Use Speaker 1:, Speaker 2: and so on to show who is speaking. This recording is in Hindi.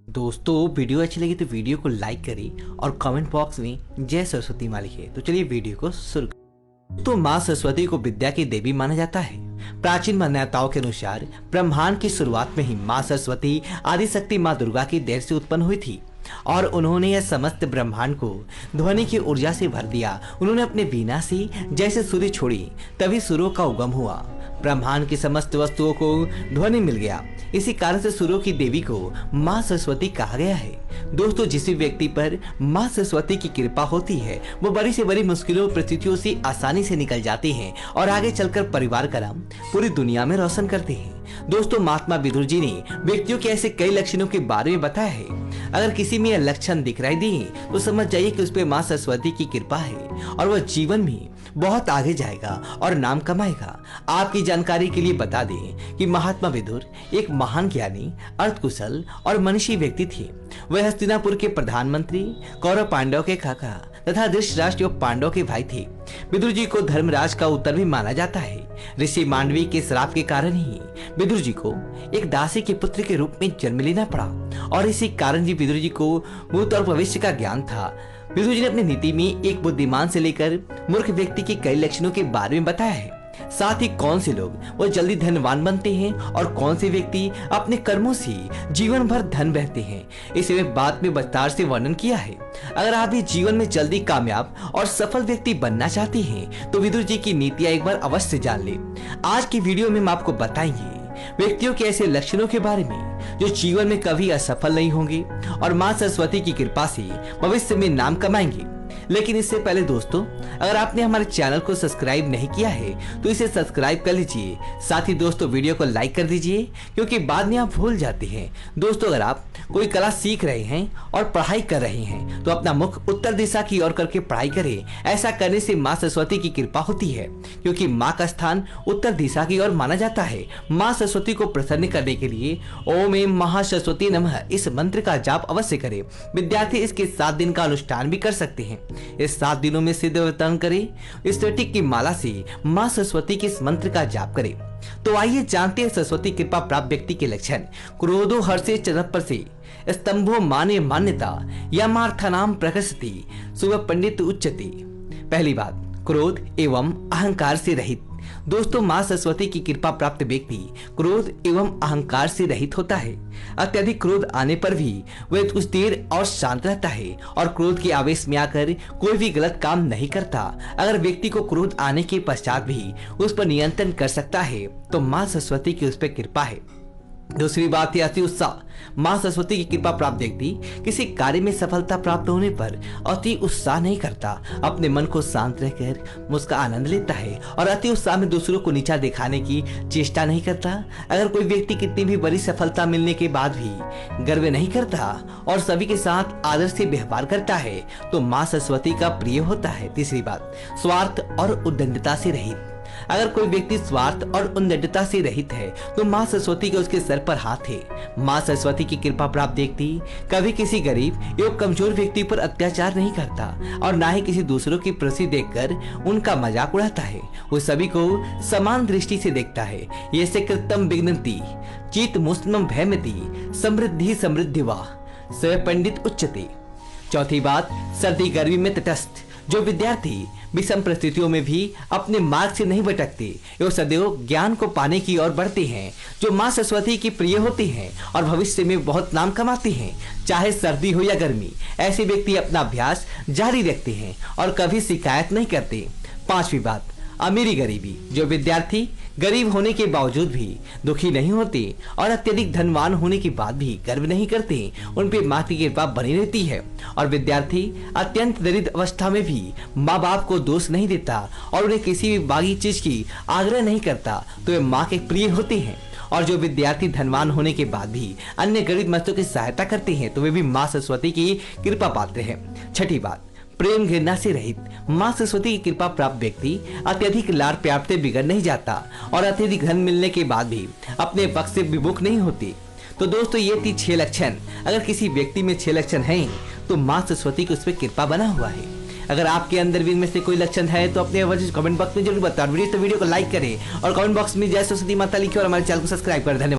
Speaker 1: दोस्तों वीडियो अच्छी लगी तो वीडियो को लाइक करें और कमेंट बॉक्स में जय सरस्वती माँ लिखिए। तो चलिए वीडियो को शुरू करें। तो माँ सरस्वती को विद्या की देवी माना जाता है। प्राचीन मान्यताओं के अनुसार ब्रह्मांड की शुरुआत में ही माँ सरस्वती आदिशक्ति माँ दुर्गा की देह से उत्पन्न हुई थी और उन्होंने यह समस्त ब्रह्मांड को ध्वनि की ऊर्जा से भर दिया। उन्होंने अपने वीणा से जैसे सूर्य छोड़ी तभी सूर्यों का उगम हुआ। ब्रह्मांड की समस्त वस्तुओं को ध्वनि मिल गया। इसी कारण से सूर्यों की देवी को माँ सरस्वती कहा गया है। दोस्तों, जिस भी व्यक्ति पर माँ सरस्वती की कृपा होती है वो बड़ी से बड़ी मुश्किलों परिस्थितियों से आसानी से निकल जाते हैं और आगे चलकर परिवार का नाम पूरी दुनिया में रोशन करते हैं। दोस्तों, महात्मा विदुर जी ने व्यक्तियों के ऐसे कई लक्षणों के बारे में बताया है। अगर किसी में यह लक्षण दिखाई दिए तो समझ जाइए कि उस पर माँ सरस्वती की कृपा है और वह जीवन में बहुत आगे जाएगा और नाम कमाएगा। आपकी जानकारी के लिए बता दें कि महात्मा विदुर एक महान ज्ञानी, अर्थकुशल और मनीषी व्यक्ति थे। वह हस्तिनापुर के प्रधानमंत्री, कौरव पांडव के काका तथा धृतराष्ट्र और पांडव के भाई थे। विदुर जी को धर्मराज का उत्तर भी माना जाता है। ऋषि मांडवी के श्राप के कारण ही विदुर जी को एक दासी के पुत्र के रूप में जन्म लेना पड़ा और इसी कारण जी विदुर जी को भूत और भविष्य का ज्ञान था। विदुर जी ने अपनी नीति में एक बुद्धिमान से लेकर मूर्ख व्यक्ति के कई लक्षणों के बारे में बताया है। साथ ही कौन से लोग वो जल्दी धनवान बनते हैं और कौन से व्यक्ति अपने कर्मों से जीवन भर धन बहते हैं, इसे बात में विस्तार से वर्णन किया है। अगर आप भी जीवन में जल्दी कामयाब और सफल व्यक्ति बनना चाहते हैं तो विदुर जी की नीतियां एक बार अवश्य जान ले। आज की वीडियो में हम आपको बताएंगे व्यक्तियों के ऐसे लक्षणों के बारे में जो जीवन में कभी असफल नहीं होंगे और माँ सरस्वती की कृपा से भविष्य में नाम कमाएंगे। लेकिन इससे पहले दोस्तों, अगर आपने हमारे चैनल को सब्सक्राइब नहीं किया है तो इसे सब्सक्राइब कर लीजिए। साथ ही दोस्तों वीडियो को लाइक कर दीजिए क्योंकि बाद में आप भूल जाते हैं। दोस्तों, अगर आप कोई कला सीख रहे हैं और पढ़ाई कर रहे हैं तो अपना मुख उत्तर दिशा की ओर करके पढ़ाई करें। ऐसा करने से माँ सरस्वती की कृपा होती है क्योंकि माँ का स्थान उत्तर दिशा की ओर माना जाता है। माँ सरस्वती को प्रसन्न करने के लिए ओम ऐं महासरस्वती नमः इस मंत्र का जाप अवश्य करें। विद्यार्थी इसके 7 दिन का अनुष्ठान भी कर सकते हैं। इस 7 दिनों में सिद्ध अवतरण करें। इस टिक की माला से माँ सरस्वती के इस मंत्र का जाप करें। तो आइए जानते हैं सरस्वती कृपा प्राप्त व्यक्ति के लक्षण। क्रोधो हर्षे चरपर से स्तंभो माने मान्यता यमार्थानाम प्रकसति सुबह पंडित उच्चति। पहली बात, क्रोध एवं अहंकार से रहित। दोस्तों, माँ सरस्वती की कृपा प्राप्त व्यक्ति क्रोध एवं अहंकार से रहित होता है। अत्यधिक क्रोध आने पर भी वह कुछ देर और शांत रहता है और क्रोध के आवेश में आकर कोई भी गलत काम नहीं करता। अगर व्यक्ति को क्रोध आने के पश्चात भी उस पर नियंत्रण कर सकता है तो माँ सरस्वती की उस पर कृपा है। दूसरी बात है अति उत्साह। माँ सरस्वती की कृपा प्राप्त व्यक्ति किसी कार्य में सफलता प्राप्त होने पर अति उत्साह नहीं करता, अपने मन को शांत रहकर उसका आनंद लेता है और अति उत्साह में दूसरों को नीचा दिखाने की चेष्टा नहीं करता। अगर कोई व्यक्ति कितनी भी बड़ी सफलता मिलने के बाद भी गर्व नहीं करता और सभी के साथ आदर से व्यवहार करता है तो माँ सरस्वती का प्रिय होता है। तीसरी बात, स्वार्थ और उद्दंडता से रहित। अगर कोई व्यक्ति स्वार्थ और उद्दंडता से रहित है तो माँ सरस्वती के उसके सर पर हाथ है। माँ सरस्वती की कृपा प्राप्त व्यक्ति कभी किसी गरीब एवं कमजोर व्यक्ति पर अत्याचार नहीं करता और ना ही किसी दूसरों की प्रसिद्धि देखकर उनका मजाक उड़ाता है। वो सभी को समान दृष्टि से देखता है। ये से कृतम विघ्नति चित मुस्लिम भयमति समृद्धि समृद्धि वाह स पंडित उच्चते। चौथी बात, सर्दी गर्मी में तटस्थ। जो विद्यार्थी विषम परिस्थितियों में भी अपने मार्ग से नहीं भटकते एवं सदैव ज्ञान को पाने की ओर बढ़ते हैं, जो माँ सरस्वती की प्रिय होते हैं और भविष्य में बहुत नाम कमाते हैं, चाहे सर्दी हो या गर्मी, ऐसे व्यक्ति अपना अभ्यास जारी रखते हैं और कभी शिकायत नहीं करते। पांचवी बात, अमीरी गरीबी। जो विद्यार्थी गरीब होने के बावजूद भी दुखी नहीं होते और अत्यधिक धनवान होने के बाद भी गर्व नहीं करते, उन पे माँ की कृपा बनी रहती है और विद्यार्थी अत्यंत दरिद्र अवस्था में भी माँ बाप को दोष नहीं देता और उन्हें किसी भी बागी चीज की आग्रह नहीं करता तो वे माँ के प्रिय होते हैं। और जो विद्यार्थी धनवान होने के बाद भी अन्य गरीब मस्तों की सहायता करते हैं तो वे भी माँ सरस्वती की कृपा पाते हैं। छठी बात, प्रेम घृणा से रहित। माँ सरस्वती की कृपा प्राप्त व्यक्ति अत्यधिक लाड़ प्यार से बिगड़ नहीं जाता और अत्यधिक धन मिलने के बाद भी अपने पक्ष से विमुख नहीं होती। तो दोस्तों, ये थी 6 लक्षण। अगर किसी व्यक्ति में 6 लक्षण हैं तो माँ सरस्वती की उस पर कृपा बना हुआ है। अगर आपके अंदर भी इनमें से कोई लक्षण है तो अपने वजह कमेंट बॉक्स में जरूर बताओ। वीडियो को लाइक करें और कमेंट बॉक्स में जय सरस्वती माता लिखे और हमारे चैनल को सब्सक्राइब करें। धन्यवाद।